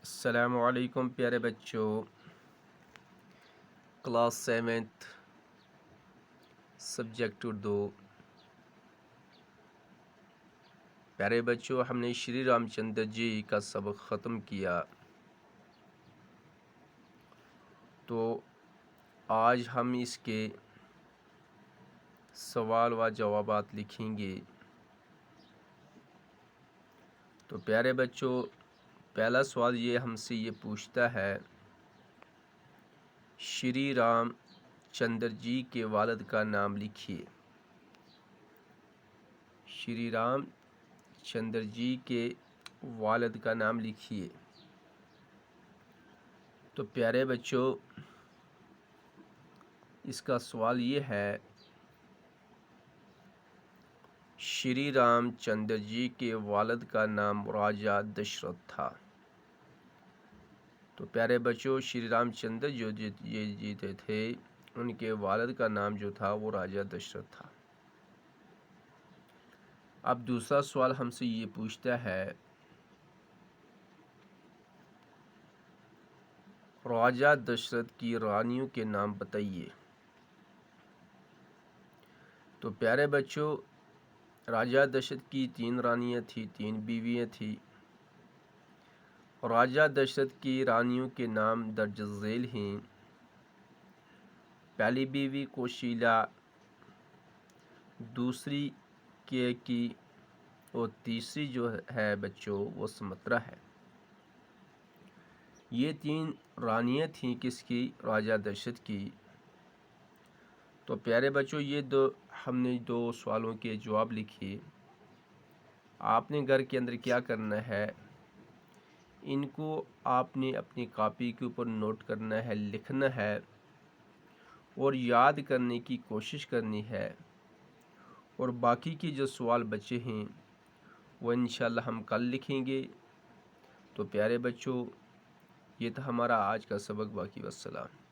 अस्सलामुअलैकुम प्यारे बच्चों, क्लास 7th सब्जेक्ट उर्दू। प्यारे बच्चों, हमने श्री रामचंद्र जी का सबक ख़त्म किया, तो आज हम इसके सवाल व जवाबात लिखेंगे। तो प्यारे बच्चों, पहला सवाल ये हमसे ये पूछता है, श्री राम चंद्र जी के वालिद का नाम लिखिए। श्री राम चंद्र जी के वालिद का नाम लिखिए। तो प्यारे बच्चों, इसका सवाल ये है, श्री राम चंद्र जी के वालिद का नाम राजा दशरथ था। तो प्यारे बच्चों, श्री रामचंद्र जो जीते थे, उनके वालिद का नाम जो था वो राजा दशरथ था। अब दूसरा सवाल हमसे ये पूछता है, राजा दशरथ की रानियों के नाम बताइए। तो प्यारे बच्चों, राजा दशरथ की 3 रानियां थी, 3 बीवियां थी। राजा दशरथ की रानियों के नाम दर्ज झेल हैं। पहली बीवी कौशल्या, दूसरी केकई और तीसरी जो है बच्चों वो सुमित्रा है। ये 3 रानियां थीं किसकी? राजा दशरथ की। तो प्यारे बच्चों, हमने 2 सवालों के जवाब लिखे। आपने घर के अंदर क्या करना है, इनको आपने अपनी कॉपी के ऊपर नोट करना है, लिखना है और याद करने की कोशिश करनी है। और बाकी के जो सवाल बचे हैं वो इंशाल्लाह हम कल लिखेंगे। तो प्यारे बच्चों, ये था हमारा आज का सबक। बाकी वस्सलाम।